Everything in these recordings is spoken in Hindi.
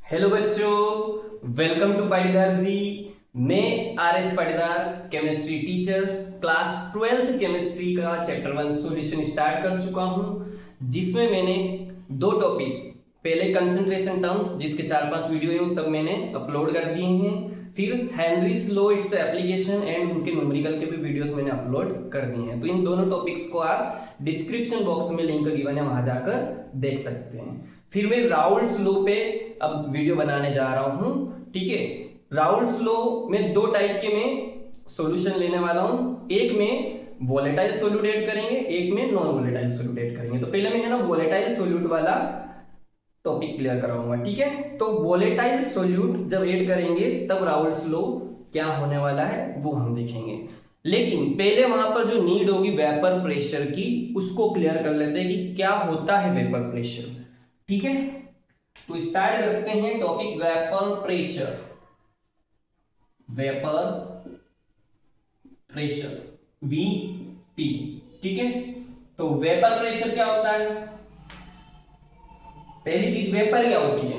हेलो बच्चों, वेलकम टू पाटीदार जी। मैं R S Patidar chemistry teacher class 12th chemistry का चैप्टर 1 सॉल्यूशन स्टार्ट कर चुका हूं, जिसमें मैंने दो टॉपिक, पहले कंसंट्रेशन टर्म्स जिसके 4-5 वीडियो हैं सब मैंने अपलोड कर दिए हैं, फिर Henry's law its application and उनके न्यूमेरिकल के भी वीडियोस मैंने अपलोड कर दिए हैं। तो इन दोनों टॉपिक्स को आप डिस्क्रिप्शन बॉक्स में लिंक गिवन है, वहां जाकर देख सकते हैं। फिर मैं राउल्स लॉ पे अब वीडियो बनाने जा रहा हूं, ठीक है। राउल्स लॉ में दो टाइप के मैं सॉल्यूशन लेने वाला हूं, एक में वोलेटाइल सोल्यूट ऐड करेंगे, एक में नॉन वोलेटाइल सोल्यूट ऐड करेंगे। तो पहले मैं है ना वोलेटाइल सोल्यूट वाला टॉपिक क्लियर कराऊंगा, ठीक है। तो वोलेटाइल सोल्यूट जब ऐड करेंगे तब राउल्स लॉ क्या होने वाला है वो हम देखेंगे, लेकिन पहले वहां पर जो नीड होगी वेपर प्रेशर की उसको क्लियर कर लेते हैं कि क्या होता है वेपर प्रेशर, ठीक है। तो स्टार्ट करते हैं topic vapour pressure. Vapour pressure VP, ठीक है। तो वेपर प्रेशर क्या होता है? पहली चीज वेपर क्या होती है?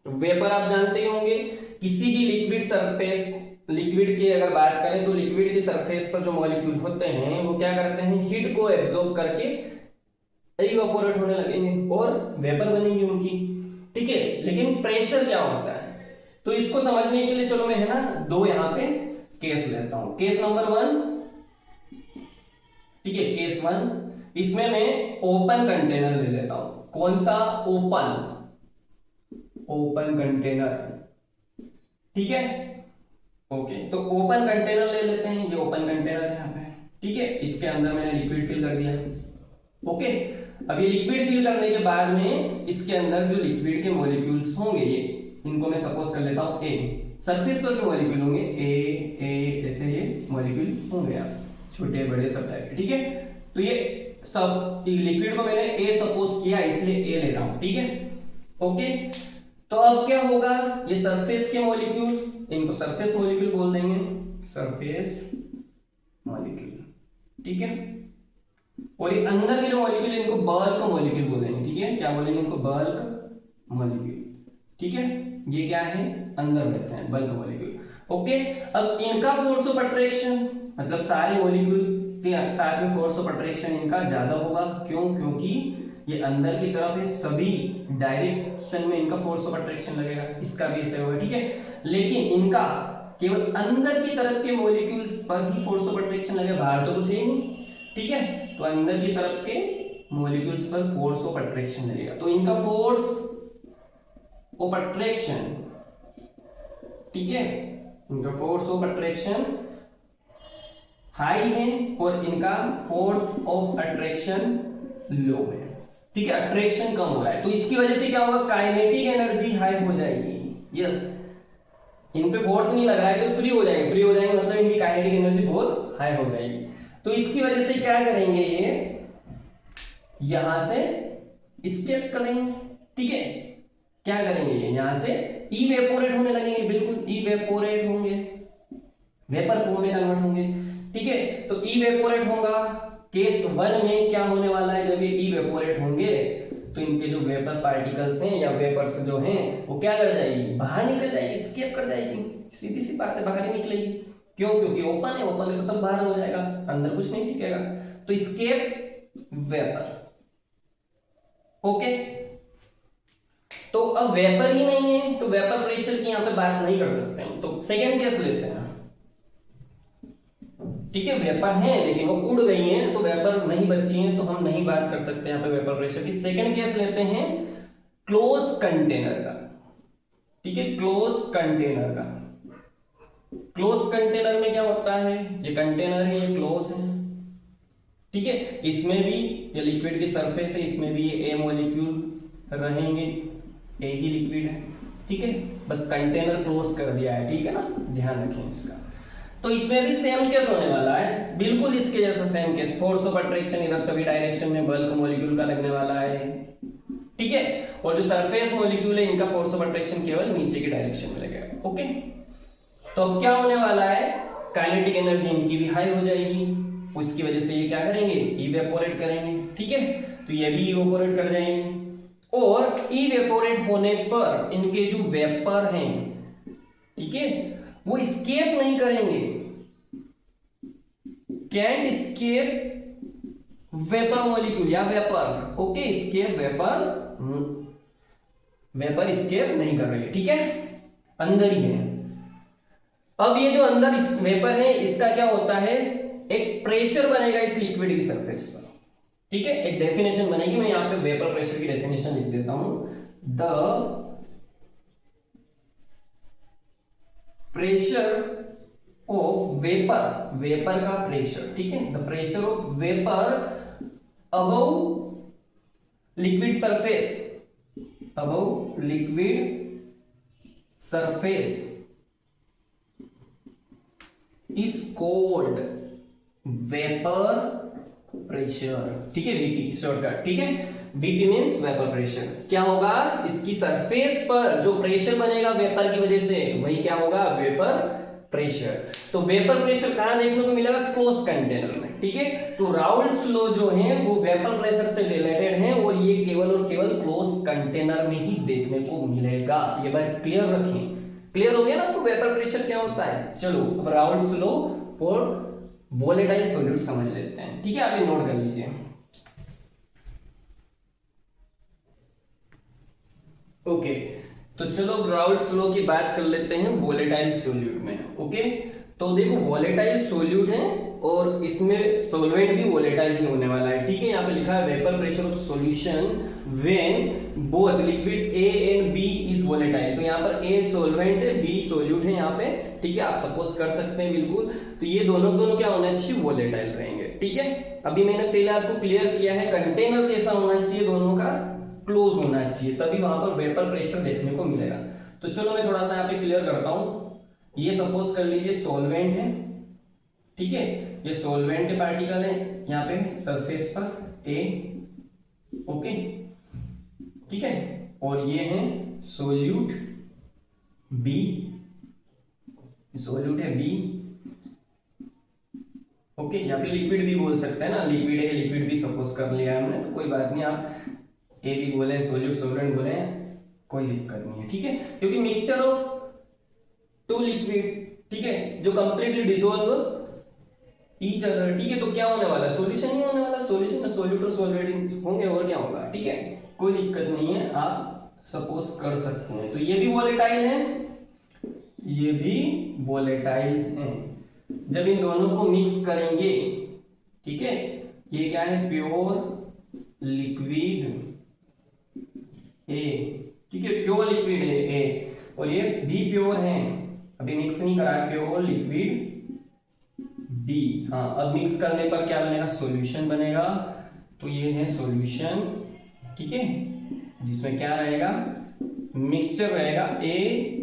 तो वेपर आप जानते ही होंगे, किसी भी लिक्विड सरफेस, लिक्विड की अगर बात करें तो लिक्विड की सरफेस पर जो मॉलिक्यूल होते हैं वो क्या करते हैं, हीट को एब्जॉर्ब करके इवेपोरेट होने लगेंगे और वेपर बनेगी उनकी, ठीक है। लेकिन प्रेशर क्या होता है, तो इसको समझने के लिए चलो मैं है ना दो यहां पे केस लेता हूं। केस नंबर 1, ठीक है, केस 1, इसमें मैं ओपन कंटेनर ले लेता हूं। कौन सा? ओपन कंटेनर, ठीक है। ओके, तो ओपन कंटेनर ले लेते हैं, ये ओपन कंटेनर है यहाँ पे, ठीक है। इसके अंदर मैंने लिक्विड फिल कर दिया, ओके। अब ये लिक्विड फिल करने के बाद में इसके अंदर जो लिक्विड के मॉलिक्यूल्स होंगे, ये इनको मैं सपोज कर लेता हूं ए, सरफेस पर भी मॉलिक्यूल होंगे ए ऐसे ये मॉलिक्यूल होंगे, आप छोटे बड़े सब टाइप के, ठीक है। तो ये सब लिक्विड को मैंने ए सपोज किया, इसलिए ए ले रहा हूं, ठीक है, ओके। तो अब क्या होगा, ये सरफेस के मॉलिक्यूल, इनको सरफेस मॉलिक्यूल बोल देंगे, सरफेस मॉलिक्यूल, ठीक है। और ये अंदर के जो मॉलिक्यूल इनको बल्क मॉलिक्यूल बोलेंगे, ठीक है। क्या बोलेंगे इनको? बल्क मॉलिक्यूल, ठीक है। ये क्या है? अंदर रहते हैं बल्क मॉलिक्यूल, ओके। अब इनका फोर्स ऑफ अट्रैक्शन, मतलब सारे मॉलिक्यूल के साथ में फोर्स ऑफ अट्रैक्शन इनका ज्यादा होगा, क्यों? क्योंकि ये अंदर की तरफ है, सभी डायरेक्शन में इनका फोर्स ऑफ अट्रैक्शन लगेगा, इसका भी ऐसे होगा, ठीक है। लेकिन इनका केवल अंदर की तरफ के मॉलिक्यूल्स पर ही फोर्स ऑफ अट्रैक्शन लगेगा, बाहर तो कुछ है ही नहीं, ठीक है। तो अंदर की तरफ के मॉलिक्यूल्स पर फोर्स ऑफ अट्रैक्शन लगेगा, तो इनका फोर्स ऑफ अट्रैक्शन, ठीक है, इनका फोर्स ऑफ अट्रैक्शन हाई है और इनका फोर्स ऑफ अट्रैक्शन लो है, ठीक है। अट्रैक्शन कम हो रहा है, तो इसकी वजह से क्या होगा, काइनेटिक एनर्जी हाई हो जाएगी। यस, इन पे फोर्स नहीं लग रहा है तो फ्री हो जाएंगे, फ्री हो जाएंगे मतलब इनकी काइनेटिक एनर्जी बहुत हाई हो जाएगी। तो इसकी वजह से क्या करेंगे, ये यहां से स्केप करेंगे, ठीक है। क्या करेंगे, ये यहां से इवेपोरेट होने लगेंगे, बिल्कुल इवेपोरेट होंगे, वेपर फॉर्म में कन्वर्ट होंगे, ठीक है। तो इवेपोरेट होगा। केस 1 में क्या होने वाला है, जब ये इवेपोरेट होंगे तो इनके जो वेपर पार्टिकल्स हैं या वेपर्स जो हैं वो क्या कर जाएगी, बाहर निकल जाएगी, स्केप कर जाएगी, सीधी सी बात है, बाहर ही निकलेगी। क्यों? क्योंकि ओपन है, ओपन है तो सब बाहर हो जाएगा, अंदर कुछ नहीं टिकेगा। तो स्केप वेपर, ओके। तो अब वेपर ही नहीं है तो वेपर प्रेशर की यहां पे बात नहीं कर सकते हम, तो सेकंड केस लेते हैं, ठीक है। वेपर है लेकिन वो उड़ गई हैं तो वेपर नहीं बची हैं, तो हम नहीं बात कर सकते यहां पे वेपर प्रेशर की। सेकंड केस लेते हैं क्लोज कंटेनर का, ठीक है, क्लोज कंटेनर का। क्लोज कंटेनर में क्या होता है, ये कंटेनर है, ये क्लोज है, ठीक है। इसमें भी ये लिक्विड की सरफेस है, इसमें भी ये ए मॉलिक्यूल रहेंगे, ए ही लिक्विड है, ठीक है। बस कंटेनर क्लोज कर दिया है, ठीक है ना, ध्यान रखें इसका। तो इसमें भी सेम केस होने वाला है, बिल्कुल इसके जैसा same case, force of attraction इधर सभी डायरेक्शन में बल्क मॉलिक्यूल का लगने वाला है, ठीक है। और जो सरफेस मॉलिक्यूल है इनका फोर्स ऑफ अट्रैक्शन केवल नीचे की डायरेक्शन में लगेगा, ओके। तो अब क्या होने वाला है, काइनेटिक एनर्जी इनकी भी हाई हो जाएगी, उसकी वजह से ये क्या करेंगे, इवेपोरेट करेंगे, ठीक है। तो ये भी इवेपोरेट कर जाएंगे, और इवेपोरेट होने पर इनके जो वेपर हैं, ठीक है, वो स्केप नहीं करेंगे, कैंट स्केप वेपर मॉलिक्यूल या vapour, okay, escape vapour escape नहीं कर रहे, ठीक है, अंदर ही है। अब ये जो अंदर इस वेपर है इसका क्या होता है, एक प्रेशर बनेगा इस लिक्विड की सरफेस पर, ठीक है, एक डेफिनेशन बनेगी। मैं यहां पे वेपर प्रेशर की डेफिनेशन लिख देता हूं, the pressure of vapour, vapour का प्रेशर, ठीक है, the pressure of vapour above liquid surface, above liquid surface is called vapour pressure, ठीक है, वीपी शॉर्टकट, ठीक है, वीपी मींस वेपर प्रेशर। क्या होगा, इसकी सरफेस पर जो प्रेशर बनेगा वेपर की वजह से वही क्या होगा, वेपर प्रेशर। तो वेपर प्रेशर कहां देखने को मिलेगा, क्लोज कंटेनर में, ठीक है। तो राउल्ट्स लॉ जो है वो वेपर प्रेशर से रिलेटेड है और ये केवल और केवल क्लोज कंटेनर में ही देखने को मिलेगा। ये बात क्लियर रखें, क्लियर हो गया ना आपको वेपर प्रेशर क्या होता है। चलो अब राउल्ट्स लॉ और वोलेटाइल सॉल्यूट समझ लेते हैं, ठीक है, आप ये नोट कर लीजिए। ओके, तो चलो राउल्ट्स लॉ की बात कर लेते हैं वोलेटाइल सॉल्यूट में। ओके, तो देखो वोलेटाइल सॉल्यूट है और इसमें सॉल्वेंट भी वोलेटाइल ही होने वाला है, ठीक है। यहाँ पे लिखा है vapour pressure of solution when both liquid A and B is volatile. तो यहाँ पर ए सॉल्वेंट है, बी सॉल्यूट है यहाँ पे, ठीक है, आप सपोज कर सकते हैं बिल्कुल। तो ये दोनों क्या होना चाहिए, वोलेटाइल रहेंगे, ठीक है। अभी मैंने पहले आपको क्लियर किया है कंटेनर कैसा होना चाहिए, दोनों का क्लोज होना चाहिए, तभी वहां पर वेपर प्रेशर देखने को मिलेगा। तो चलो मैं थोड़ा सा यहाँ पे क्लियर करता हूं। ये सपोज कर लीजिए सॉल्वेंट है, ठीक है, ये सॉल्वेंट के पार्टिकल है यहाँ पे सरफेस पर ए, ओके, ठीक है, और ये है सोल्यूट बी, सोल्यूट है बी, ओके, या फिर लिक्विड भी बोल सकते हैं ना, लिक्विड है, लिक्विड भी सपोज कर लिया हमने, तो कोई बात नहीं, आप ए भी बोले, सोल्यूट सॉल्वेंट बोले, कोई दिक्कत नहीं है, ठीक है, क्योंकि मिक्सचर ऑफ टू लिक्विड, ठीक है, जो कंप्लीटली डिसॉल्व ईच अदर, ठीक है, तो क्या होने वाला है, सॉल्यूशन ही होने वाला, सॉल्यूशन में सोल्यूट और सॉल्वेंट होंगे और क्या होगा, ठीक है, कोई दिक्कत नहीं है, आप सपोज कर सकते हैं। तो ये भी वोलेटाइल है, ये भी वोलेटाइल है। जब इन दोनों को मिक्स करेंगे, ठीक है, ये क्या है, प्योर लिक्विड ए, ठीक है, प्योर लिक्विड है ए, और ये भी प्योर है, अभी मिक्स नहीं करा, प्योर लिक्विड बी। हाँ, अब मिक्स करने पर क्या बनेगा, सॉल्यूशन बनेगा। तो ये है सॉल्यूशन, ठीक है, जिसमें क्या रहेगा, मिक्सचर रहेगा ए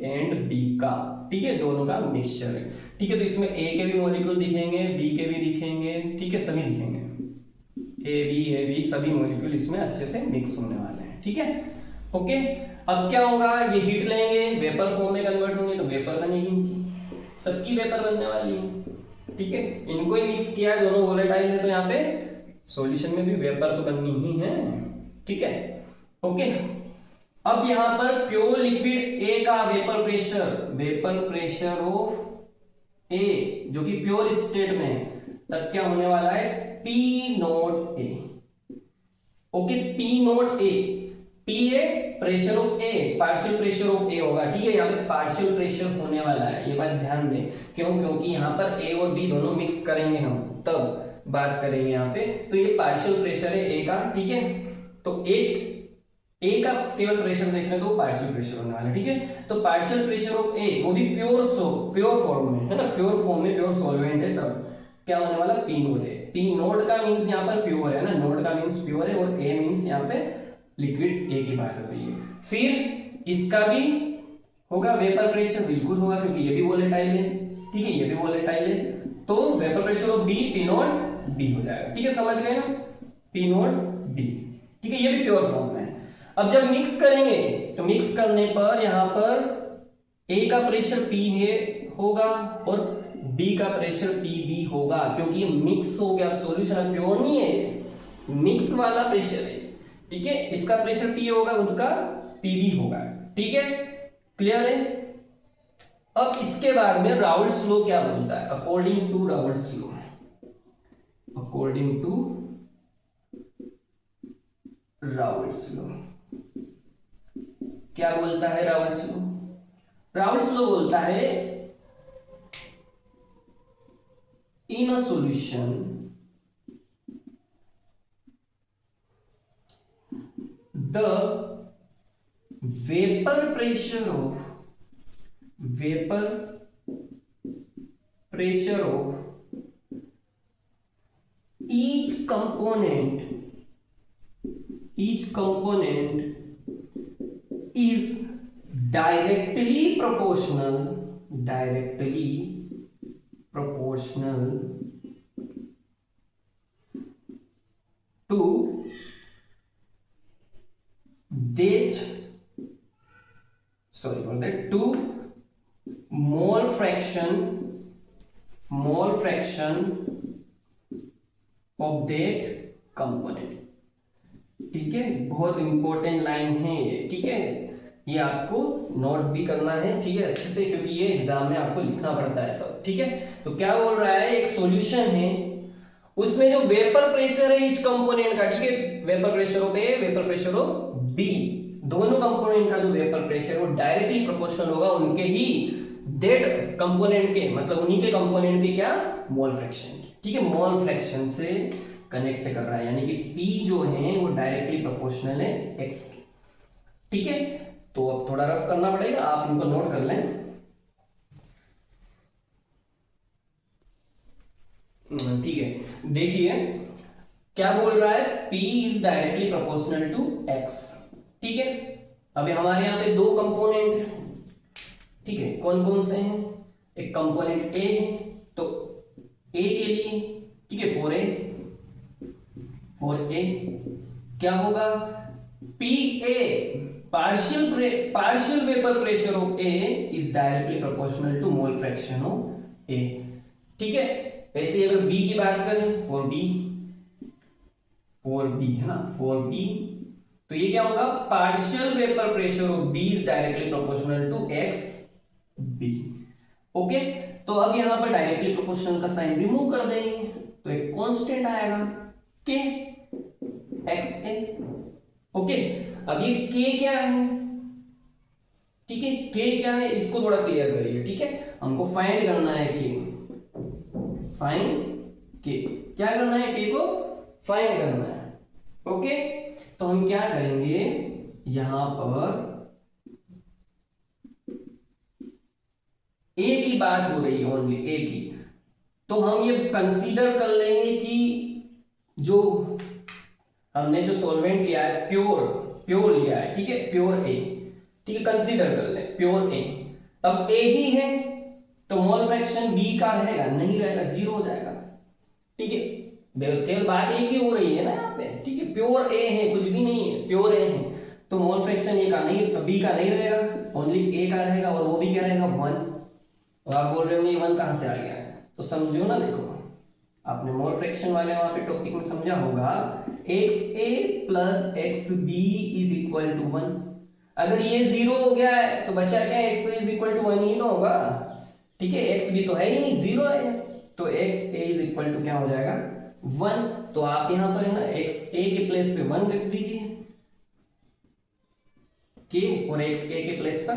एंड बी का, ठीक है, दोनों का मिक्सचर है, ठीक है। तो इसमें ए के भी मॉलिक्यूल दिखेंगे, बी के भी दिखेंगे, ठीक है, सभी दिखेंगे, ए बी सभी मॉलिक्यूल इसमें अच्छे से मिक्स होने वाले हैं, ठीक है, ओके। अब क्या होगा, ये हीट लेंगे, वेपर फॉर्म में कन्वर्ट होंगे, तो वेपर बनेगी इनकी, सबकी वेपर बनने वाली है, ठीक है। इनको ही मिक्स किया है, दोनों वोलेटाइल है, तो यहाँ पे सॉल्यूशन में भी वेपर तो बननी ही है, ठीक है, ओके। अब यहाँ पर प्योर लिक्विड ए का वेपर प्रेशर ऑफ ए जो कि प्योर स्टेट में है, तब क्या होने वाला है, P naught A, okay, P naught A, P A pressure of A, partial pressure of A होगा, ठीक है, यहाँ पे पार्शियल प्रेशर होने वाला है, ये बात ध्यान दें, क्यों, क्योंकि यहाँ पर ए और बी दोनों मिक्स करेंगे हम, तब बात करेंगे यहाँ पे। तो ये पार्शियल प्रेशर है ए का, ठीक है, तो एक ए का केवल प्रेशर देखने तो पार्शियल प्रेशर होने वाला है, ठीक है। तो पार्शियल प्रेशर ऑफ ए वो भी प्योर फॉर्म में है ना, प्योर फॉर्म में, प्योर सॉल्वेंट है, तब क्या होने वाला, पी नोट है। पी नोट का मींस यहाँ पर प्योर है ना, नोट का मींस प्योर है, और ए मींस यहाँ पे लिक्विड ए की बात हो रही है। फिर इसका भी होगा वेपर प्रेशर, बिल्कुल होगा, क्योंकि ये भी वोलेटाइल है, ठीक है, ये भी वोलेटाइल है, तो vapour pressure of B P naught B हो जाएगा, ठीक है, समझ गए ना, पी नोट बी, ठीक है, ये भी प्योर फॉर्म में है। अब जब मिक्स करेंगे, तो मिक्स करने पर यहां पर ए का प्रेशर पी है होगा और बी का प्रेशर पी बी होगा, क्योंकि ये मिक्स हो गया, सॉल्यूशन प्योर नहीं है, मिक्स वाला प्रेशर है, ठीक है, इसका प्रेशर P होगा, उसका PB होगा। ठीक है, क्लियर है। अब इसके बाद में राउल्ट्स लॉ क्या बोलता है? According to Raoult's law, according to Raoult's law क्या बोलता है? राउल्ट्स लॉ, राउल्ट्स लॉ बोलता है in a solution the vapour pressure of each component is directly proportional to that to mole fraction of that component। ठीक है, बहुत इंपॉर्टेंट लाइन है ये। ठीक है, ये आपको नोट भी करना है, ठीक है, अच्छे से, क्योंकि ये एग्जाम में आपको लिखना पड़ता है सब। ठीक है, तो क्या बोल रहा है, एक सॉल्यूशन है, उसमें जो वेपर प्रेशर है ईच कंपोनेंट का, ठीक है, vapour pressure of A, vapour pressure of B, दोनों कंपोनेंट का जो वेपर प्रेशर है वो डायरेक्टली प्रोपोर्शनल होगा उनके ही डेड कंपोनेंट के, मतलब उन्हीं के कंपोनेंट के क्या, मोल फ्रैक्शन। ठीक है, मोल फ्रैक्शन से कनेक्ट कर रहा है, यानी कि P जो है वो डायरेक्टली प्रोपोर्शनल है X के। ठीक है, तो अब थोड़ा रफ करना पड़ेगा, आप इनको नोट कर लें। ठीक है, देखिए क्या बोल रहा है, P is directly proportional to X। ठीक है, अभी हमारे यहाँ पे दो कंपोनेंट है, ठीक है, कौन कौन से हैं? एक कंपोनेंट A है, तो A के लिए, ठीक है, फॉर ए क्या होगा, PA partial vapor pressure of A is directly proportional to mole fraction of A। ठीक है, ऐसे अगर B की बात करें, फॉर B है ना, फॉर B, तो ये क्या होगा, partial vapour pressure of B is directly proportional to XB। Okay, तो अब यहां पर डायरेक्टली प्रोपोर्शनल का साइन रिमूव कर देंगे, तो एक कांस्टेंट आएगा K XA। ओके, अब ये K क्या है? ठीक है, K क्या है इसको थोड़ा क्लियर करिए। ठीक है, हमको फाइंड करना है K, क्या करना है, K को फाइंड करना है। ओके, तो हम क्या करेंगे, यहां पर A की बात हो रही है, ओनली A की, तो हम ये कंसीडर कर लेंगे कि जो हमने जो सॉल्वेंट लिया है प्योर लिया है, ठीक है, प्योर A, ठीक है, कंसीडर कर ले प्योर A। अब A ही है तो मोल फ्रैक्शन B का रहेगा, नहीं रहेगा, जीरो हो जाएगा। ठीक है, केवल बात एक ही हो रही है ना यहाँ पे। ठीक है, प्योर A है, कुछ भी नहीं है, प्योर A है, तो मोल फ्रैक्शन A का नहीं, B का नहीं रहेगा, ओनली A का रहेगा, और वो भी क्या रहेगा, 1। और आप बोल रहे होंगे 1 कहां से आ गया है, तो समझो ना, देखो आपने मोल फ्रैक्शन वाले वहां पे टॉपिक में समझा होगा, XA plus XB is equal to 1। अगर ये 0 हो गया है तो बचा क्या, XA इज इक्वल टू 1 ही तो होगा। ठीक है, XB तो है ही नहीं, 0 है, तो XA इज इक्वल टू क्या हो जाएगा, 1। तो आप यहां पर है ना XA के प्लेस पे 1 रख दीजिए, K, और XA के प्लेस पर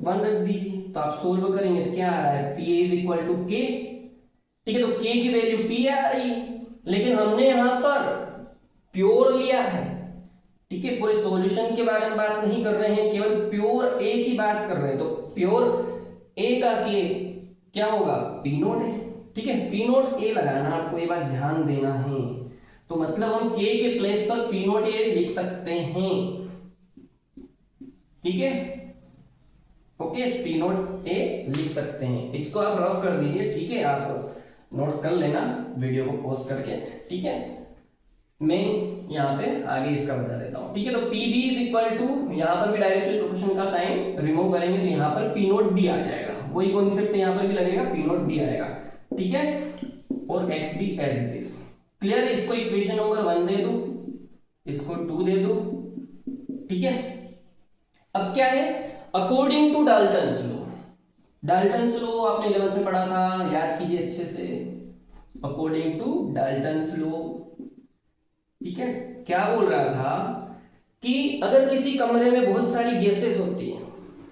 1 रख दीजिए, तो आप सोल्व करेंगे तो क्या आ रहा है, PA is equal to K। ठीक है, तो K की वैल्यू P आ रही है, लेकिन हमने यहां पर प्योर लिया है। ठीक है, पूरे सॉल्यूशन के बारे में बात नहीं कर रहे हैं, केवल प्योर A की बात कर रहे हैं, तो प्योर A का K क्या होगा, P नोट है। ठीक है, P नोट A लगाना, आपको ये बात ध्यान देना है। तो मतलब हम K के प्लेस पर P नोट A लिख सकते हैं। ठीक है, ओके, P नोट A लिख सकते हैं, इसको आप रफ कर दीजिए। ठीक है, आप नोट कर लेना वीडियो को पॉज करके। ठीक है, मैं यहाँ पे आगे इसका बता देता हूँ। ठीक है, तो PB इज इक्वल टू, यहाँ पर भी डायरेक्टली प्रोपोर्शन का साइन रिमूव करेंगे तो यहाँ पर P नोट B आ जाएगा, वही कॉन्सेप्ट यहाँ पर भी लगेगा, P नोट B आएगा। ठीक है, और XB as it is. Clear है, इसको इक्वेशन नंबर 1 दे दो, इसको 2 दे दो, ठीक है। अब क्या है, according to Dalton's law, Dalton's law आपने 11th में पढ़ा था, याद कीजिए अच्छे से, अकॉर्डिंग टू डाल्टन्स लॉ, ठीक है। क्या बोल रहा था कि अगर किसी कमरे में बहुत सारी गैसेस होती हैं,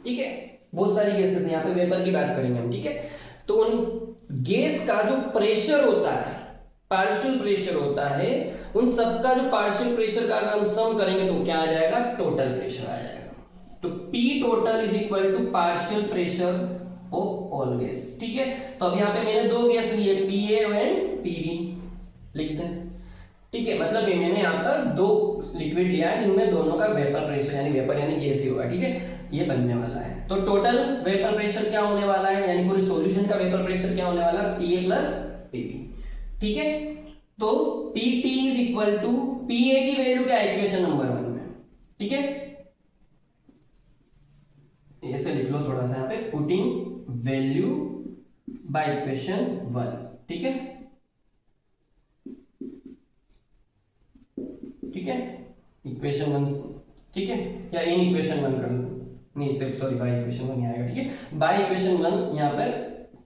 ठीक है, बहुत सारी गैसेस हैं, यहाँ पे वेपर की बात करेंगे हम, ठीक है, तो उन गैस का जो प्रेशर होता है, पार्शियल प्रेशर होता है, उन सबका जो पार्शियल प्रेशर का अगर हम सम करेंगे तो क्या आ जाएगा, टोटल प्रेशर आ जाएगा। तो P total is equal to partial pressure of all gas, ठीक है। तो अब यहाँ पे मैंने दो गैस लिए, PA एंड PB लिखते हैं, ठीक है। मतलब ये मैंने यहाँ पर दो लिक्विड लिया है जिनमें दोनों का वेपर प्रेशर यानी वेपर यानी गैस ही होगा, ठीक है, ये बनने वाला है। तो टोटल वेपर प्रेशर क्या होने वाला है, यानी पूरे सॉल्यूशन का वेपर प्रेशर क्या होने वाला है, PA प्लस PB, ठीक है। तो PT is equal to PA की वैल्यू क्या है इक्वेशन नंबर 1 में, ठीक है, ऐसे लिख लो थोड़ा सा यहाँ पे, पुटिंग वैल्यू बाय इक्वेशन 1, ठीक है, ठीक है, इक्वेशन 1, ठीक है, या इन इक्वेशन 1 कर लो, नहीं सिर्फ सॉरी बाय इक्वेशन 1 आएगा, ठीक है, बाय इक्वेशन 1 यहाँ पर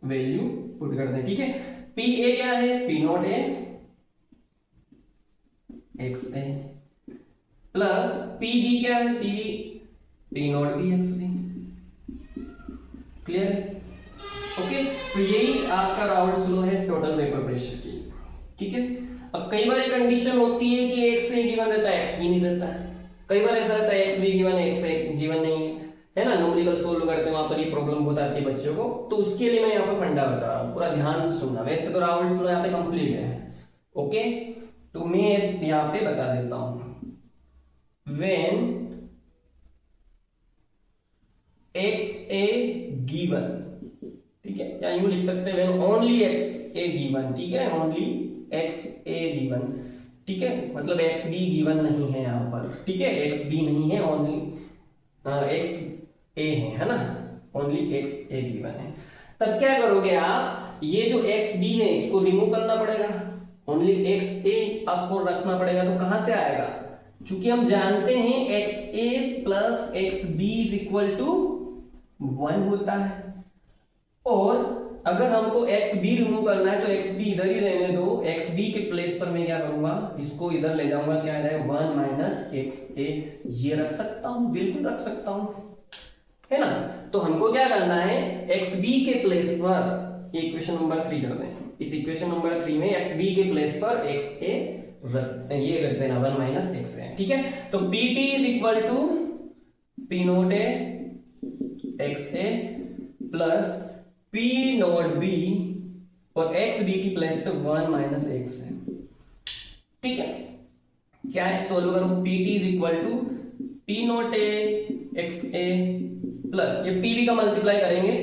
वैल्यू पुट कर दें, ठीक है। PA क्या है, P naught A XA plus PB क्या है, P naught B XB, clear है, ओके। तो यही आपका राउल्ट्स लॉ है टोटल वेपर प्रेशर की, ठीक है। अब कई बार एक कंडीशन होती है कि XA गिवन रहता है, XB नहीं रहता है, कई बार ऐसा रहता है XB गिवन है, XA गिवन नहीं है ना, न्यूमेरिकल सोल्व करते हैं वहां पर ये प्रॉब्लम बहुत आती है बच्चों को, तो उसके लिए मैं यहाँ पर फंडा बता रहा हूँ, पूरा ध्यान से सुनना। वैसे तो राउल्ट्स लॉ यहाँ पे कंप्लीट है, ओके, तो मैं यहाँ पे बता देता हूँ, व्हेन XA गिवन, ठीक है, या यूं लिख सकते हैं व्हेन ओनली XA गिवन, ठीक है, ओनली XA गिवन, ठीक है, मतलब XB गिवन नहीं है यहाँ पर, ठीक है, XB नहीं है, ओनली XA है ना, ओनली XA गिवन है। तब क्या करोगे आप, ये जो XB है इसको रिमूव करना पड़ेगा, ओनली XA आपको रखना पड़ेगा, तो कहां से आएगा, चूंकि हम जानते हैं XA plus XB is equal to 1 होता है, और अगर हमको XB रिमूव करना है तो XB इधर ही रहने दो, XB के प्लेस पर मैं क्या करूंगा, इसको इधर ले जाऊंगा, क्या है 1 माइनस XA, ये रख सकता हूं, बिल्कुल रख सकता हूं, है ना। तो हमको क्या करना है, XB के प्लेस पर इक्वेशन नंबर 3 कर दें, इस इक्वेशन नंबर 3 में XB के प्लेस पर XA ये रख देना 1 माइनस XA, ठीक है। तो PT is equal to P naught A XA plus P naught B और XB की प्लेस पे 1 माइनस X है, ठीक है। क्या है, सोल्व करो, PT is equal to P naught A XA plus ये PB का मल्टीप्लाई करेंगे,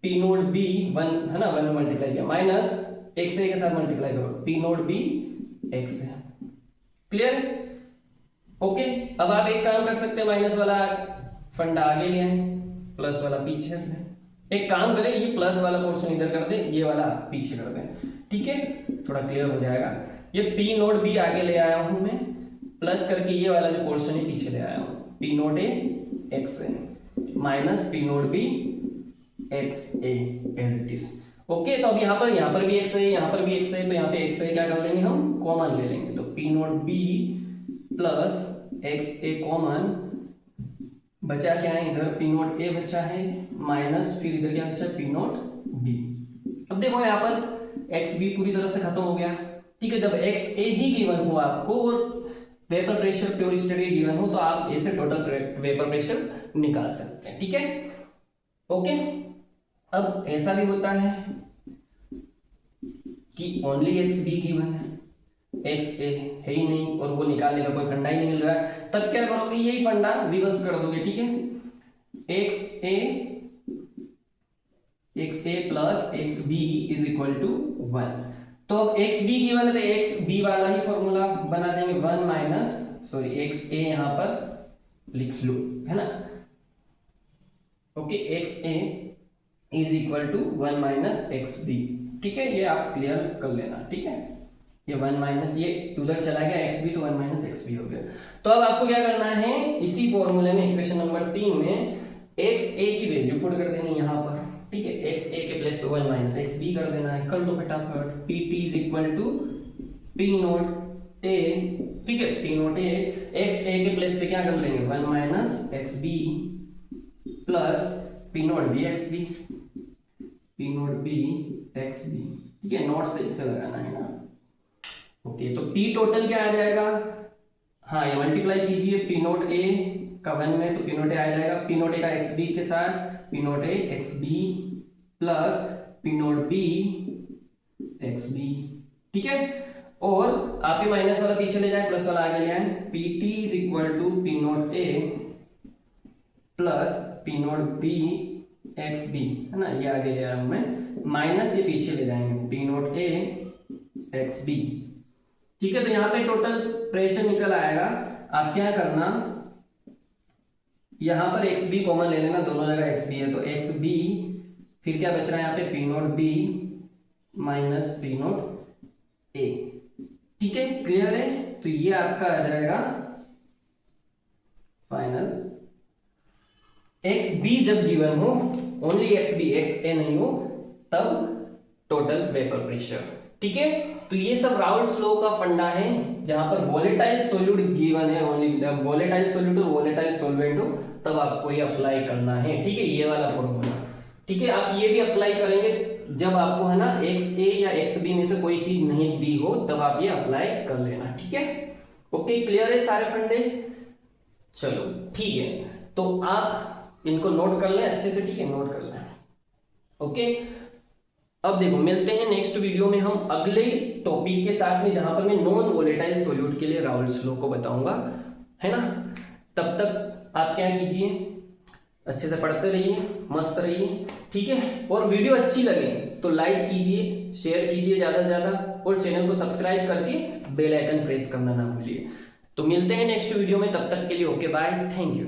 P नॉट B 1 है ना, 1 मल्टीप्लाई किया, माइनस XA के साथ मल्टीप्लाई करो, P naught B XA, clear, okay. अब आप एक काम कर सकते हैं, माइनस वाला फंडा आगे ले आए, प्लस वाला पीछे रख दें, एक काम करें, ये प्लस वाला पोर्शन इधर कर दें, ये वाला पीछे कर दें, ठीक है, थोड़ा क्लियर हो जाएगा। ये P नोट B आगे ले आया हूं मैं, प्लस करके ये वाला जो पोर्शन है पीछे ले आया हूं, P naught A XA minus P naught B XA as it is, okay. तो अब यहाँ पर भी XA है, यहाँ पर भी XA है, तो यहाँ पे XA क्या कर लेंगे हम, कॉमन ले लेंगे, तो P naught B plus XA common, बचा क्या है इधर, P नोट A बचा है, माइनस फिर इधर क्या बचा, P नोट B। अब देखो यहाँ पर XB पूरी तरह से खत्म हो गया, ठीक है। जब XA ही गिवन हो आपको और vapour pressure pure state given हो, तो आप ऐसे टोटल वेपर प्रेशर निकाल सकते हैं, ठीक है, ओके। अब ऐसा भी होता है कि ओनली XB गिवन है, XA है ही नहीं और वो निकालने का कोई फंडा ही नहीं मिल रहा है, तब क्या करोगे, यही फंडा रिवर्स कर दोगे, ठीक है, XA plus XB is equal to 1। तो अब XB गिवन है तो XB वाला ही फॉर्मूला बना देंगे, 1 माइनस सॉरी XA यहां पर लिख लो, है ना, okay, XA is equal to 1 minus XB, ठीक है, ये आप क्लियर कर लेना, ठीक है, ये 1 माइनस ये उधर चला गया एक्स बी, तो 1 माइनस एक्स बी हो गया। तो अब आपको क्या करना है, इसी फॉर्मूले में इक्वेशन नंबर 3 में एक्स ए की वैल्यू पुट कर देनी है यहाँ पर, ठीक है। एक्स ए के प्लेस पे 1 माइनस एक्स बी कर देना है, कर लो फटाफट। P T is equal to P naught A, ठीक है, P naught A, X A के प्लेस पे क्या कर लेंगे 1 minus X B plus P naught B X B, P naught B X B, ठीक है, नोट से इसे लगाना है ना। ओके, तो पी टोटल क्या आ जाएगा, हाँ ये मल्टीप्लाई कीजिए पी नोट ए का 1 में, तो पी नोट ए आ जाएगा पी नोट ए का एक्स बी के साथ, P naught A X B plus P naught B X B, ठीक है। और आप ही माइनस वाला पीछे ले जाए, प्लस वाला आगे ले आए, P T is equal to P naught A plus P naught B X B, है ना, ये आगे ले आया हूं मैं, माइनस ये पीछे ले जाएंगे P naught A X B, ठीक है। तो यहाँ पे टोटल प्रेशर निकल आएगा। आप क्या करना, यहां पर एक्स बी कॉमन ले लेना, दोनों जगह एक्स बी है, तो एक्स बी, फिर क्या बच रहा है यहाँ पे P naught B minus P naught A, ठीक है, क्लियर है। तो ये आपका आ जाएगा फाइनल। एक्स बी जब गिवन हो, only X B, X A नहीं हो, तब टोटल वेपर प्रेशर, ठीक है। तो ये सब राउल्ट्स लॉ का फंडा है, जहां पर वोलेटाइल सॉल्यूट गिवन है, ओनली वोलेटाइल सॉल्यूट और वोलेटाइल सॉल्वेंट हो, तब आपको ये अप्लाई करना है, ठीक है, ये वाला फॉर्मूला, ठीक है। आप ये भी अप्लाई करेंगे जब आपको, है ना, एक्स ए या एक्स बी में से कोई चीज नहीं दी हो, तब आप ये अप्लाई कर लेना, ठीक है। ओके, क्लियर है सारे फंडे, चलो ठीक है। तो आप इनको नोट कर लें अच्छे से, ठीक है, नोट कर लें। ओके, अब देखो मिलते हैं नेक्स्ट वीडियो में हम अगले टॉपिक के साथ में, जहां पर मैं नॉन वोलेटाइल सॉल्यूट के लिए राउल्ट्स लॉ को बताऊंगा, है ना। तब तक आप क्या कीजिए, अच्छे से पढ़ते रहिए, मस्त रहिए, ठीक है। और वीडियो अच्छी लगे तो लाइक कीजिए, शेयर कीजिए ज्यादा से ज्यादा, और चैनल को सब्सक्राइब करके बेल आइकन प्रेस करना ना भूलिए। तो मिलते हैं नेक्स्ट वीडियो में, तब तक के लिए ओके बाय, थैंक यू।